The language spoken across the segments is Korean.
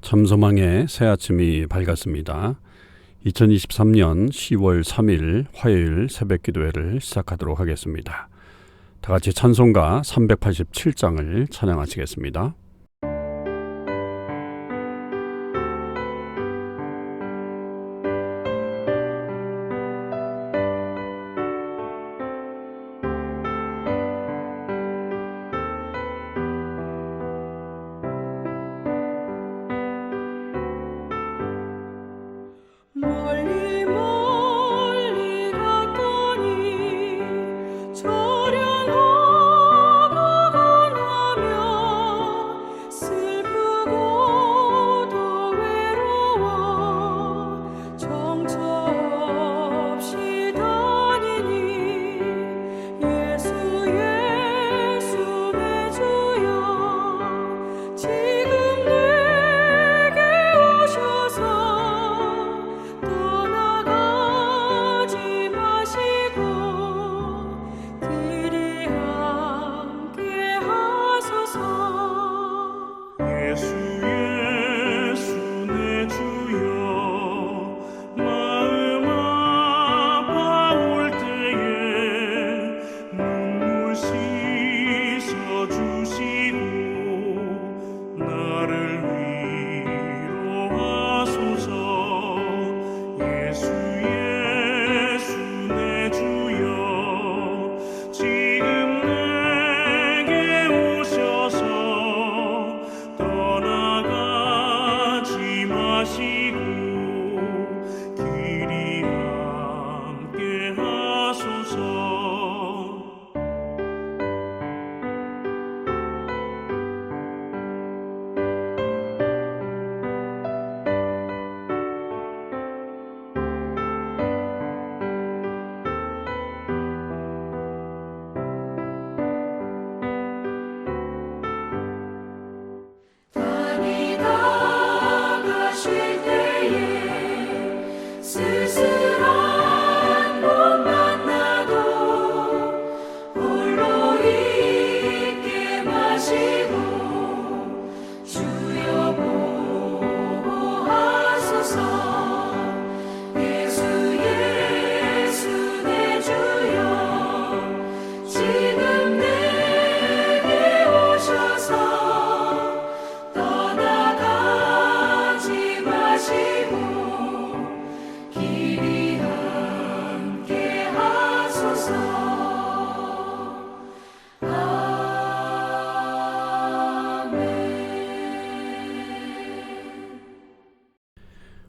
참소망의 새 아침이 밝았습니다. 2023년 10월 3일 화요일 새벽 기도회를 시작하도록 하겠습니다. 다 같이 찬송가 387장을 찬양하시겠습니다.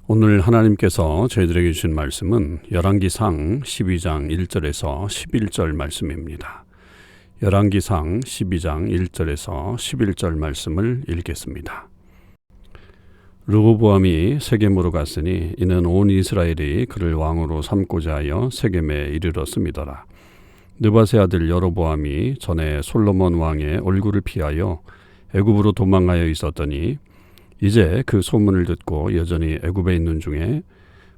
오늘 하나님께서 저희들에게 주신 말씀은 열왕기상 12장 1절에서 11절 말씀입니다. 열왕기상 12장 1절에서 11절 말씀을 읽겠습니다. 르호보암이 세겜으로 갔으니 이는 온 이스라엘이 그를 왕으로 삼고자 하여 세겜에 이르렀음이더라. 느밧의 아들 여로보암이 전에 솔로몬 왕의 얼굴을 피하여 애굽으로 도망하여 있었더니 이제 그 소문을 듣고 여전히 애굽에 있는 중에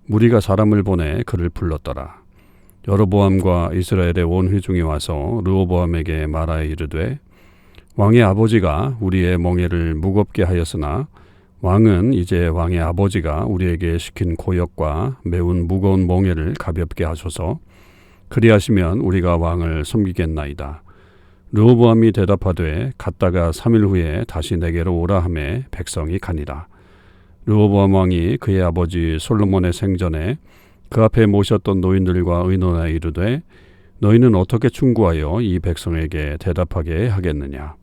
무리가 사람을 보내 그를 불렀더라. 여로보암과 이스라엘의 온 회중이 와서 르호보암에게 말하여 이르되 왕의 아버지가 우리의 멍에를 무겁게 하였으나 왕은 이제 왕의 아버지가 우리에게 시킨 고역과 매운 무거운 멍에를 가볍게 하소서. 그리하시면 우리가 왕을 섬기겠나이다. 르호보암이 대답하되 갔다가 3일 후에 다시 내게로 오라 하매 백성이 가니라. 르호보암 왕이 그의 아버지 솔로몬의 생전에 그 앞에 모셨던 노인들과 의논하여 이르되 너희는 어떻게 충고하여 이 백성에게 대답하게 하겠느냐.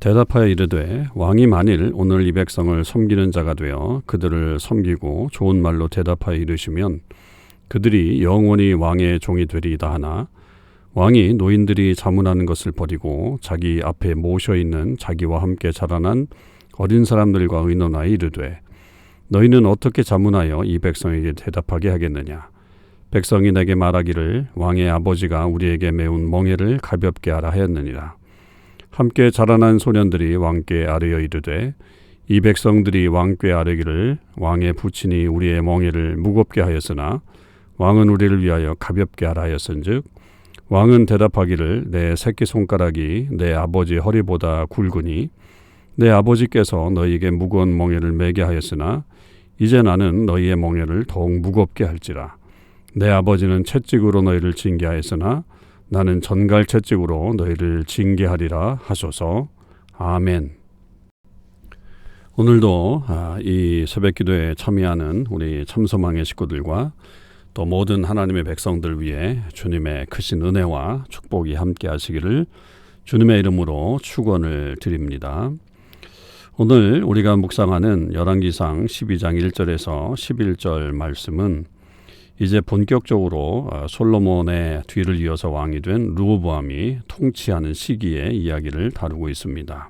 대답하여 이르되 왕이 만일 오늘 이 백성을 섬기는 자가 되어 그들을 섬기고 좋은 말로 대답하여 이르시면 그들이 영원히 왕의 종이 되리이다 하나 왕이 노인들이 자문하는 것을 버리고 자기 앞에 모셔있는 자기와 함께 자라난 어린 사람들과 의논하여 이르되 너희는 어떻게 자문하여 이 백성에게 대답하게 하겠느냐. 백성이 내게 말하기를 왕의 아버지가 우리에게 매운 멍에를 가볍게 하라 하였느니라. 함께 자라난 소년들이 왕께 아뢰어 이르되 이 백성들이 왕께 아뢰기를 왕의 부친이 우리의 멍에를 무겁게 하였으나 왕은 우리를 위하여 가볍게 하라 하였은즉 왕은 대답하기를 내 새끼손가락이 내 아버지 허리보다 굵으니 내 아버지께서 너희에게 무거운 멍에를 매게 하였으나 이제 나는 너희의 멍에를 더욱 무겁게 할지라. 내 아버지는 채찍으로 너희를 징계하였으나 나는 전갈 채찍으로 너희를 징계하리라 하소서. 아멘. 오늘도 이 새벽기도에 참여하는 우리 참소망의 식구들과 또 모든 하나님의 백성들 위해 주님의 크신 은혜와 축복이 함께 하시기를 주님의 이름으로 축원을 드립니다. 오늘 우리가 묵상하는 열왕기상 12장 1절에서 11절 말씀은 이제 본격적으로 솔로몬의 뒤를 이어서 왕이 된 르호보암이 통치하는 시기의 이야기를 다루고 있습니다.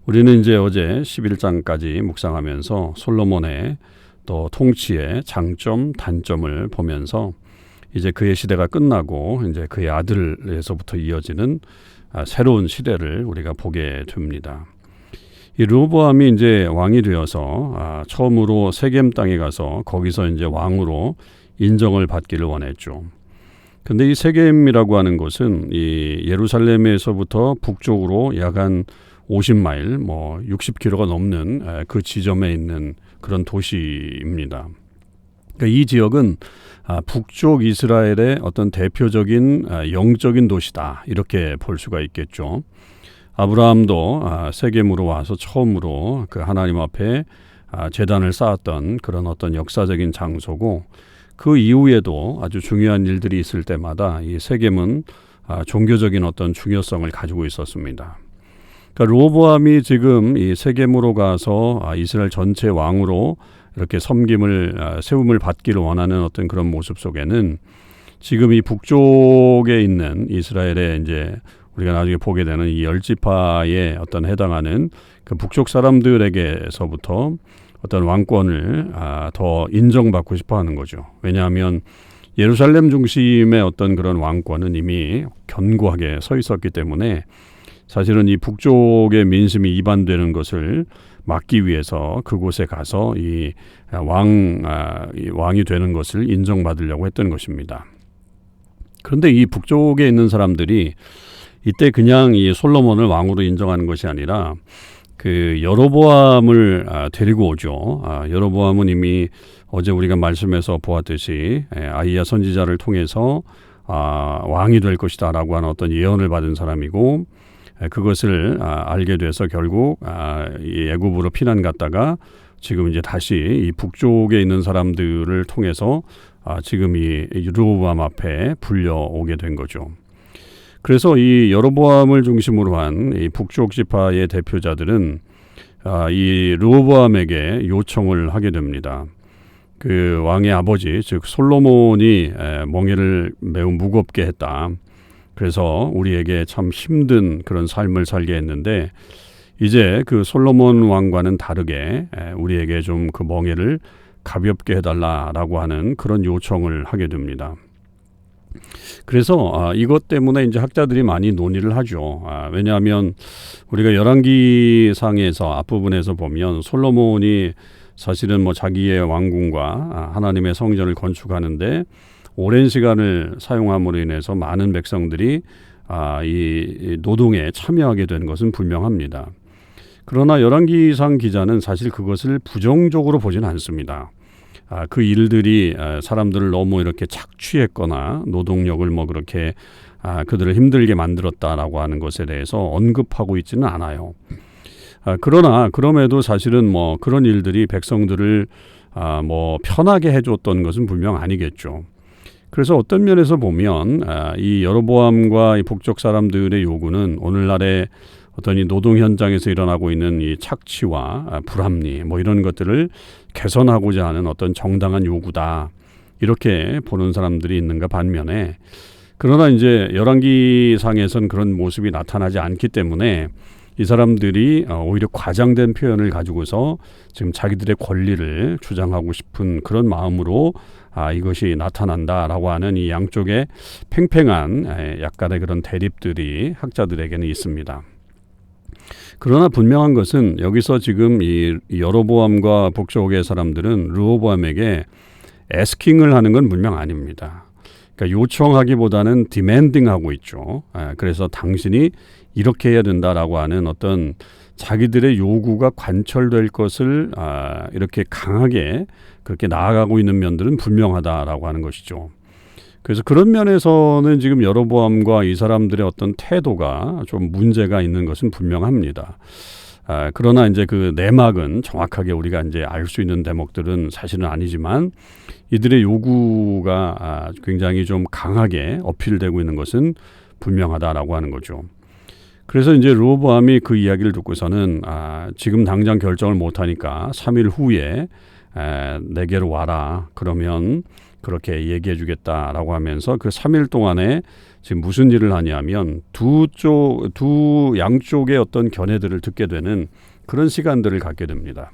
우리는 이제 어제 11장까지 묵상하면서 솔로몬의 또 통치의 장점, 단점을 보면서 이제 그의 시대가 끝나고 이제 그의 아들에서부터 이어지는 새로운 시대를 우리가 보게 됩니다. 이 르호보암이 이제 왕이 되어서 처음으로 세겜 땅에 가서 거기서 이제 왕으로 인정을 받기를 원했죠. 근데 이 세겜이라고 하는 곳은 이 예루살렘에서부터 북쪽으로 약 한 50마일, 60km가 넘는 그 지점에 있는 그런 도시입니다. 그러니까 이 지역은 북쪽 이스라엘의 어떤 대표적인 영적인 도시다, 이렇게 볼 수가 있겠죠. 아브라함도 세겜으로 와서 처음으로 그 하나님 앞에 제단을 쌓았던 그런 어떤 역사적인 장소고, 그 이후에도 아주 중요한 일들이 있을 때마다 이 세겜은 종교적인 어떤 중요성을 가지고 있었습니다. 그러니까 르호보암이 지금 이 세겜으로 가서 이스라엘 전체 왕으로 이렇게 세움을 받기를 원하는 어떤 그런 모습 속에는 지금 이 북쪽에 있는 이스라엘의 이제 우리가 나중에 보게 되는 이 10지파에 어떤 해당하는 그 북쪽 사람들에게서부터 어떤 왕권을 더 인정받고 싶어 하는 거죠. 왜냐하면 예루살렘 중심의 어떤 그런 왕권은 이미 견고하게 서 있었기 때문에 사실은 이 북쪽의 민심이 이반되는 것을 막기 위해서 그곳에 가서 이 왕이 되는 것을 인정받으려고 했던 것입니다. 그런데 이 북쪽에 있는 사람들이 이때 그냥 이 솔로몬을 왕으로 인정하는 것이 아니라 그 여로보암을 데리고 오죠. 여로보암은 이미 어제 우리가 말씀에서 보았듯이 아히야 선지자를 통해서 왕이 될 것이다라고 하는 어떤 예언을 받은 사람이고, 그것을 알게 돼서 결국 이 애굽으로 피난 갔다가 지금 이제 다시 이 북쪽에 있는 사람들을 통해서 지금 이 르호보암 앞에 불려오게 된 거죠. 그래서 이 여로보암을 중심으로 한 이 북쪽 지파의 대표자들은 이 르호보암에게 요청을 하게 됩니다. 그 왕의 아버지, 즉 솔로몬이 멍에를 매우 무겁게 했다. 그래서 우리에게 참 힘든 그런 삶을 살게 했는데 이제 그 솔로몬 왕과는 다르게 우리에게 좀 그 멍에를 가볍게 해달라라고 하는 그런 요청을 하게 됩니다. 그래서 이것 때문에 이제 학자들이 많이 논의를 하죠. 왜냐하면 우리가 열왕기상에서 앞부분에서 보면 솔로몬이 사실은 자기의 왕궁과 하나님의 성전을 건축하는데 오랜 시간을 사용함으로 인해서 많은 백성들이 이 노동에 참여하게 된 것은 분명합니다. 그러나 열왕기상 기자는 사실 그것을 부정적으로 보지는 않습니다. 그 일들이 사람들을 너무 이렇게 착취했거나 노동력을 그렇게 그들을 힘들게 만들었다라고 하는 것에 대해서 언급하고 있지는 않아요. 그러나 그럼에도 사실은 그런 일들이 백성들을 편하게 해줬던 것은 분명 아니겠죠. 그래서 어떤 면에서 보면 이 여로보암과 이 북쪽 사람들의 요구는 오늘날의 어떤 이 노동 현장에서 일어나고 있는 이 착취와 불합리 이런 것들을 개선하고자 하는 어떤 정당한 요구다, 이렇게 보는 사람들이 있는가 반면에, 그러나 이제 열왕기상에선 그런 모습이 나타나지 않기 때문에 이 사람들이 오히려 과장된 표현을 가지고서 지금 자기들의 권리를 주장하고 싶은 그런 마음으로 이것이 나타난다라고 하는 이 양쪽의 팽팽한 약간의 그런 대립들이 학자들에게는 있습니다. 그러나 분명한 것은 여기서 지금 이 여로보암과 북쪽의 사람들은 르호보암에게 애스킹을 하는 건 분명 아닙니다. 그러니까 요청하기보다는 디맨딩하고 있죠. 그래서 당신이 이렇게 해야 된다라고 하는 어떤 자기들의 요구가 관철될 것을 이렇게 강하게 그렇게 나아가고 있는 면들은 분명하다라고 하는 것이죠. 그래서 그런 면에서는 지금 여로보암과 이 사람들의 어떤 태도가 좀 문제가 있는 것은 분명합니다. 그러나 이제 그 내막은 정확하게 우리가 이제 알 수 있는 대목들은 사실은 아니지만 이들의 요구가 굉장히 좀 강하게 어필되고 있는 것은 분명하다라고 하는 거죠. 그래서 이제 르호보암이 그 이야기를 듣고서는 지금 당장 결정을 못하니까 3일 후에 내게로 와라. 그러면 그렇게 얘기해 주겠다라고 하면서 그 3일 동안에 지금 무슨 일을 하냐면 두 양쪽의 어떤 견해들을 듣게 되는 그런 시간들을 갖게 됩니다.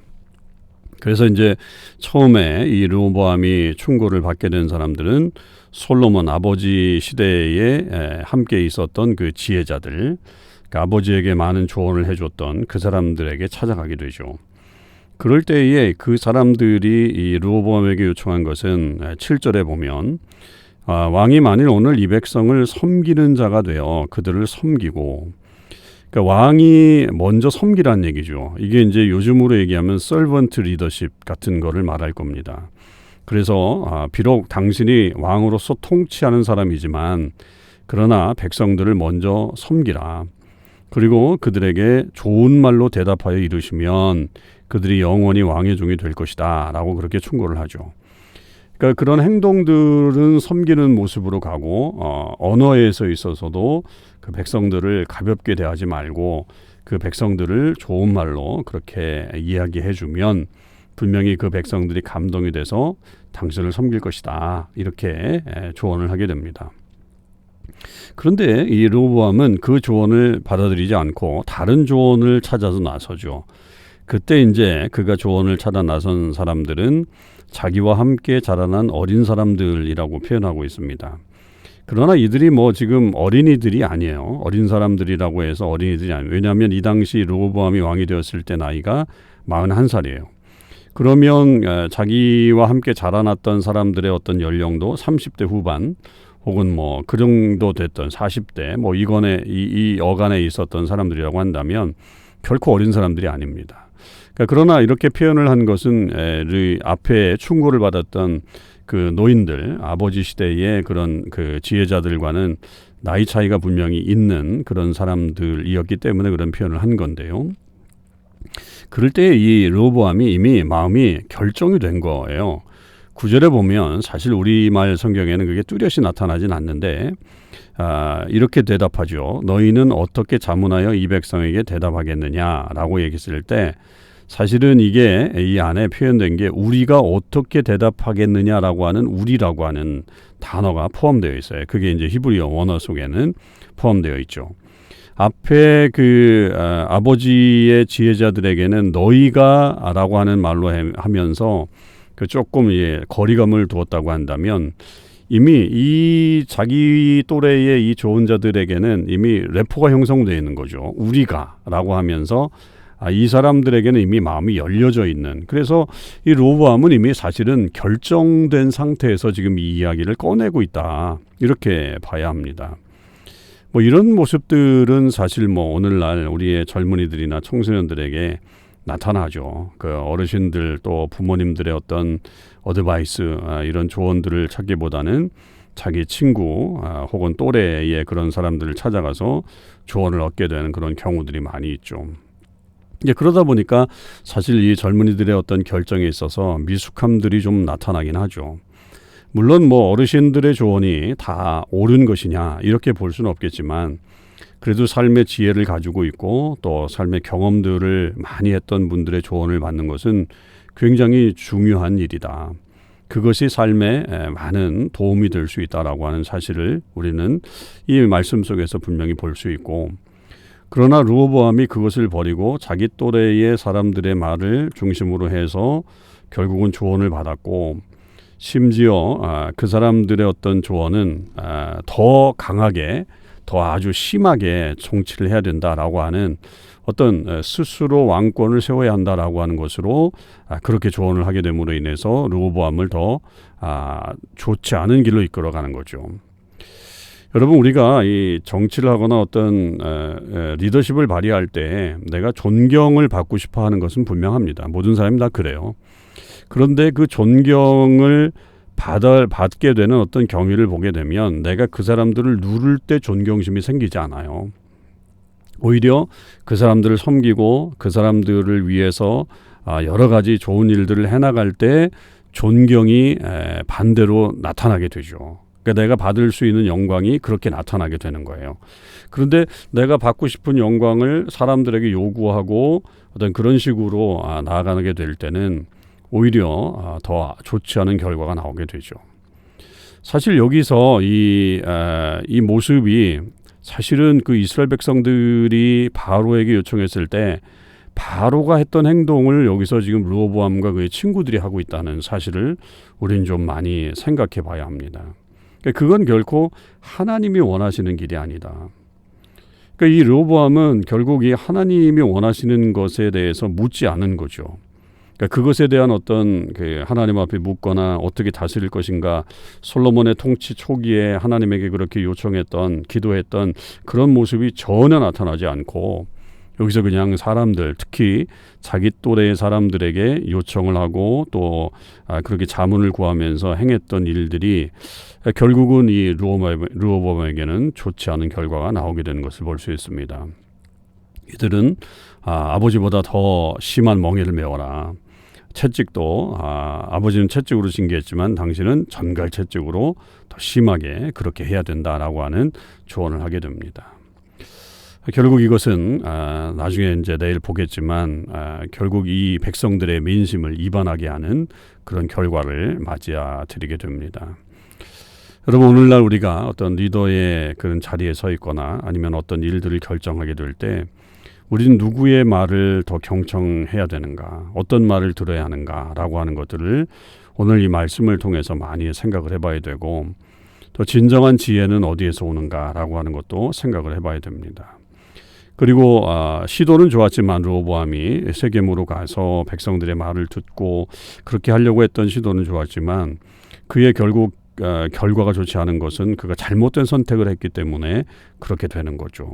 그래서 이제 처음에 이 르호보암이 충고를 받게 된 사람들은 솔로몬 아버지 시대에 함께 있었던 그 지혜자들, 그러니까 아버지에게 많은 조언을 해줬던 그 사람들에게 찾아가게 되죠. 그럴 때에 그 사람들이 이 르호보암에게 요청한 것은 7절에 보면 왕이 만일 오늘 이 백성을 섬기는 자가 되어 그들을 섬기고, 그러니까 왕이 먼저 섬기라는 얘기죠. 이게 이제 요즘으로 얘기하면 서번트 리더십 같은 거를 말할 겁니다. 그래서 비록 당신이 왕으로서 통치하는 사람이지만 그러나 백성들을 먼저 섬기라. 그리고 그들에게 좋은 말로 대답하여 이르시면 그들이 영원히 왕의 종이 될 것이다 라고 그렇게 충고를 하죠. 그러니까 그런 행동들은 섬기는 모습으로 가고 언어에서 있어서도 그 백성들을 가볍게 대하지 말고 그 백성들을 좋은 말로 그렇게 이야기해 주면 분명히 그 백성들이 감동이 돼서 당신을 섬길 것이다 이렇게 조언을 하게 됩니다. 그런데 이 르호보암은 그 조언을 받아들이지 않고 다른 조언을 찾아서 나서죠. 그때 이제 그가 조언을 찾아 나선 사람들은 자기와 함께 자라난 어린 사람들이라고 표현하고 있습니다. 그러나 이들이 뭐 지금 어린이들이 아니에요. 어린 사람들이라고 해서 어린이들이 아니에요. 왜냐하면 이 당시 르호보암이 왕이 되었을 때 나이가 41살이에요. 그러면 자기와 함께 자라났던 사람들의 어떤 연령도 30대 후반 혹은 뭐 그 정도 됐던 40대 뭐 이 어간에 있었던 사람들이라고 한다면 결코 어린 사람들이 아닙니다. 그러나 이렇게 표현을 한 것은 앞에 충고를 받았던 그 노인들, 아버지 시대의 그런 그 지혜자들과는 나이 차이가 분명히 있는 그런 사람들이었기 때문에 그런 표현을 한 건데요. 그럴 때 이 르호보암이 이미 마음이 결정이 된 거예요. 9절에 보면 사실 우리말 성경에는 그게 뚜렷이 나타나진 않는데 이렇게 대답하죠. 너희는 어떻게 자문하여 이 백성에게 대답하겠느냐라고 얘기했을 때 사실은 이게 이 안에 표현된 게 우리가 어떻게 대답하겠느냐라고 하는 우리라고 하는 단어가 포함되어 있어요. 그게 이제 히브리어 원어 속에는 포함되어 있죠. 앞에 그 아버지의 지혜자들에게는 너희가라고 하는 말로 하면서 그 조금 거리감을 두었다고 한다면 이미 이 자기 또래의 이 조언자들에게는 이미 레포가 형성되어 있는 거죠. 우리가라고 하면서 이 사람들에게는 이미 마음이 열려져 있는, 그래서 이 르호보암은 이미 사실은 결정된 상태에서 지금 이 이야기를 꺼내고 있다 이렇게 봐야 합니다. 뭐 이런 모습들은 사실 뭐 오늘날 우리의 젊은이들이나 청소년들에게 나타나죠. 그 어르신들 또 부모님들의 어떤 어드바이스 이런 조언들을 찾기보다는 자기 친구 혹은 또래의 그런 사람들을 찾아가서 조언을 얻게 되는 그런 경우들이 많이 있죠. 이제 그러다 보니까 사실 이 젊은이들의 어떤 결정에 있어서 미숙함들이 좀 나타나긴 하죠. 물론 뭐 어르신들의 조언이 다 옳은 것이냐 이렇게 볼 수는 없겠지만 그래도 삶의 지혜를 가지고 있고 또 삶의 경험들을 많이 했던 분들의 조언을 받는 것은 굉장히 중요한 일이다. 그것이 삶에 많은 도움이 될 수 있다라고 하는 사실을 우리는 이 말씀 속에서 분명히 볼 수 있고, 그러나 르호보암이 그것을 버리고 자기 또래의 사람들의 말을 중심으로 해서 결국은 조언을 받았고, 심지어 그 사람들의 어떤 조언은 더 강하게 더 아주 심하게 통치를 해야 된다라고 하는 어떤 스스로 왕권을 세워야 한다라고 하는 것으로 그렇게 조언을 하게 됨으로 인해서 르호보암을 더 좋지 않은 길로 이끌어가는 거죠. 여러분, 우리가 이 정치를 하거나 어떤 리더십을 발휘할 때 내가 존경을 받고 싶어 하는 것은 분명합니다. 모든 사람이 다 그래요. 그런데 그 존경을 받게 되는 어떤 경위를 보게 되면 내가 그 사람들을 누를 때 존경심이 생기지 않아요. 오히려 그 사람들을 섬기고 그 사람들을 위해서 여러 가지 좋은 일들을 해나갈 때 존경이 반대로 나타나게 되죠. 그러니까 내가 받을 수 있는 영광이 그렇게 나타나게 되는 거예요. 그런데 내가 받고 싶은 영광을 사람들에게 요구하고 어떤 그런 식으로 나아가게 될 때는 오히려 더 좋지 않은 결과가 나오게 되죠. 사실 여기서 이 모습이 사실은 그 이스라엘 백성들이 바로에게 요청했을 때 바로가 했던 행동을 여기서 지금 르호보암과 그의 친구들이 하고 있다는 사실을 우리는 좀 많이 생각해 봐야 합니다. 그건 결코 하나님이 원하시는 길이 아니다. 그러니까 이 르호보암은 결국 이 하나님이 원하시는 것에 대해서 묻지 않은 거죠. 그러니까 그것에 대한 어떤 그 하나님 앞에 묻거나 어떻게 다스릴 것인가, 솔로몬의 통치 초기에 하나님에게 그렇게 요청했던, 기도했던 그런 모습이 전혀 나타나지 않고 여기서 그냥 사람들, 특히 자기 또래의 사람들에게 요청을 하고 또 그렇게 자문을 구하면서 행했던 일들이 결국은 이 르호보암에게는 좋지 않은 결과가 나오게 되는 것을 볼 수 있습니다. 이들은 아버지보다 더 심한 멍에를 메워라. 채찍도 아버지는 채찍으로 징계했지만 당신은 전갈 채찍으로 더 심하게 그렇게 해야 된다라고 하는 조언을 하게 됩니다. 결국 이것은 나중에 이제 내일 보겠지만 결국 이 백성들의 민심을 이반하게 하는 그런 결과를 맞이드리게 됩니다. 여러분, 오늘날 우리가 어떤 리더의 그런 자리에 서 있거나 아니면 어떤 일들을 결정하게 될 때 우리는 누구의 말을 더 경청해야 되는가, 어떤 말을 들어야 하는가라고 하는 것들을 오늘 이 말씀을 통해서 많이 생각을 해봐야 되고 또 진정한 지혜는 어디에서 오는가라고 하는 것도 생각을 해봐야 됩니다. 그리고 시도는 좋았지만 르호보암이 세겜으로 가서 백성들의 말을 듣고 그렇게 하려고 했던 시도는 좋았지만 그의 결국 결과가 좋지 않은 것은 그가 잘못된 선택을 했기 때문에 그렇게 되는 거죠.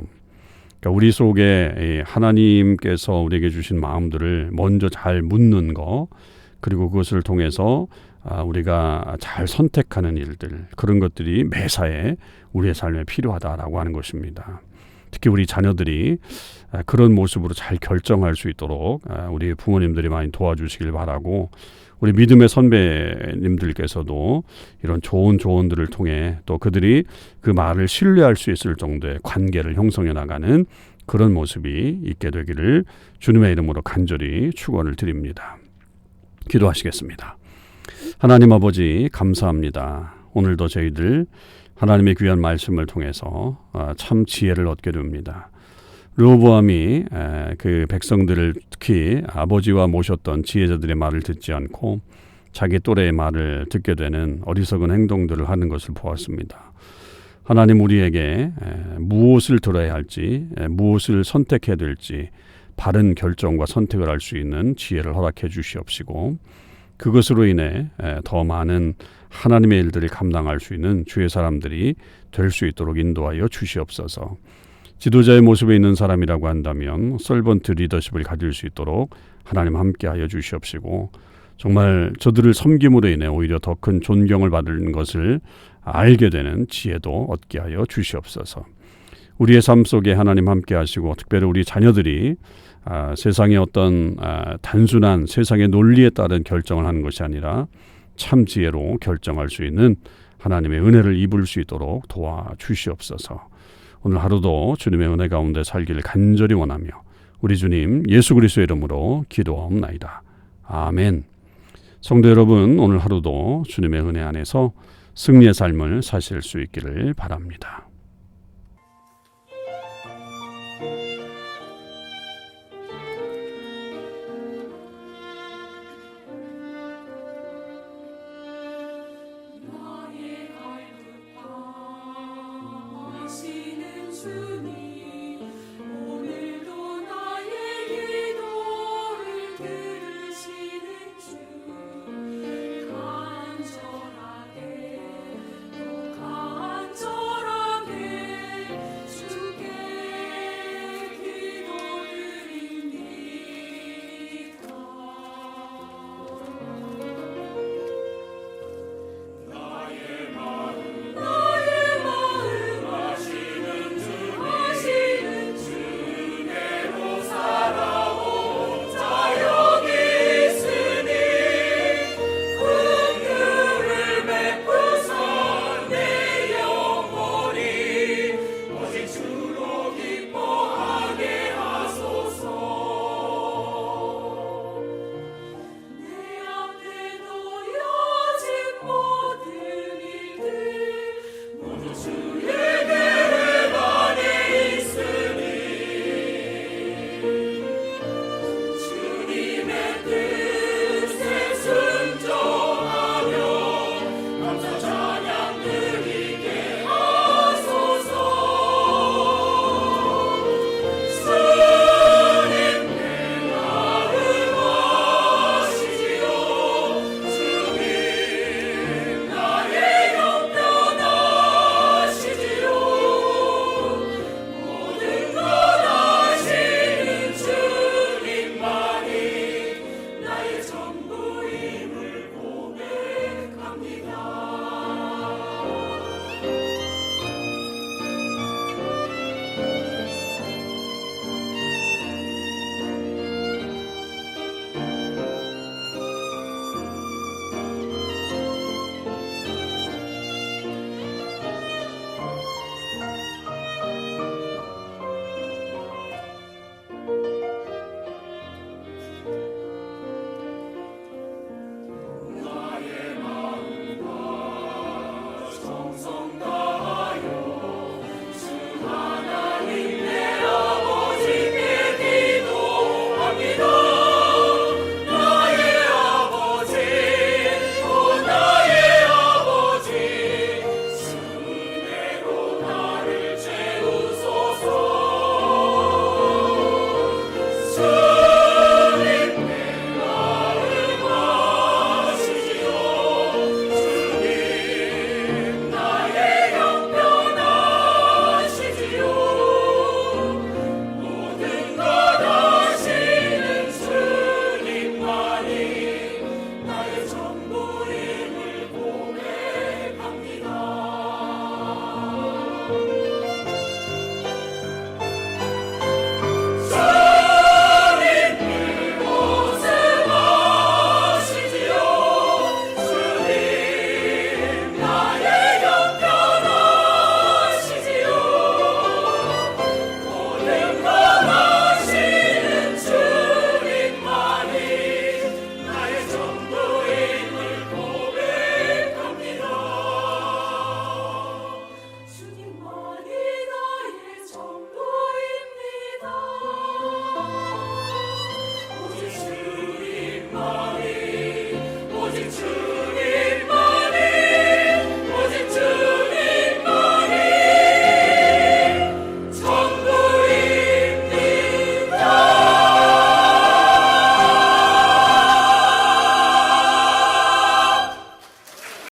그러니까 우리 속에 하나님께서 우리에게 주신 마음들을 먼저 잘 묻는 거, 그리고 그것을 통해서 우리가 잘 선택하는 일들, 그런 것들이 매사에 우리의 삶에 필요하다라고 하는 것입니다. 특히 우리 자녀들이 그런 모습으로 잘 결정할 수 있도록 우리 부모님들이 많이 도와주시길 바라고, 우리 믿음의 선배님들께서도 이런 좋은 조언들을 통해 또 그들이 그 말을 신뢰할 수 있을 정도의 관계를 형성해 나가는 그런 모습이 있게 되기를 주님의 이름으로 간절히 축원을 드립니다. 기도하시겠습니다. 하나님 아버지, 감사합니다. 오늘도 저희들 하나님의 귀한 말씀을 통해서 참 지혜를 얻게 됩니다. 르호보암이 그 백성들을, 특히 아버지와 모셨던 지혜자들의 말을 듣지 않고 자기 또래의 말을 듣게 되는 어리석은 행동들을 하는 것을 보았습니다. 하나님, 우리에게 무엇을 들어야 할지, 무엇을 선택해야 될지 바른 결정과 선택을 할 수 있는 지혜를 허락해 주시옵시고, 그것으로 인해 더 많은 하나님의 일들을 감당할 수 있는 주의 사람들이 될 수 있도록 인도하여 주시옵소서. 지도자의 모습에 있는 사람이라고 한다면 서번트 리더십을 가질 수 있도록 하나님 함께하여 주시옵시고, 정말 저들을 섬김으로 인해 오히려 더 큰 존경을 받는 것을 알게 되는 지혜도 얻게 하여 주시옵소서. 우리의 삶 속에 하나님 함께하시고, 특별히 우리 자녀들이 세상의 어떤 단순한 세상의 논리에 따른 결정을 하는 것이 아니라 참 지혜로 결정할 수 있는 하나님의 은혜를 입을 수 있도록 도와주시옵소서. 오늘 하루도 주님의 은혜 가운데 살기를 간절히 원하며 우리 주님 예수 그리스도의 이름으로 기도하옵나이다. 아멘. 성도 여러분, 오늘 하루도 주님의 은혜 안에서 승리의 삶을 사실 수 있기를 바랍니다.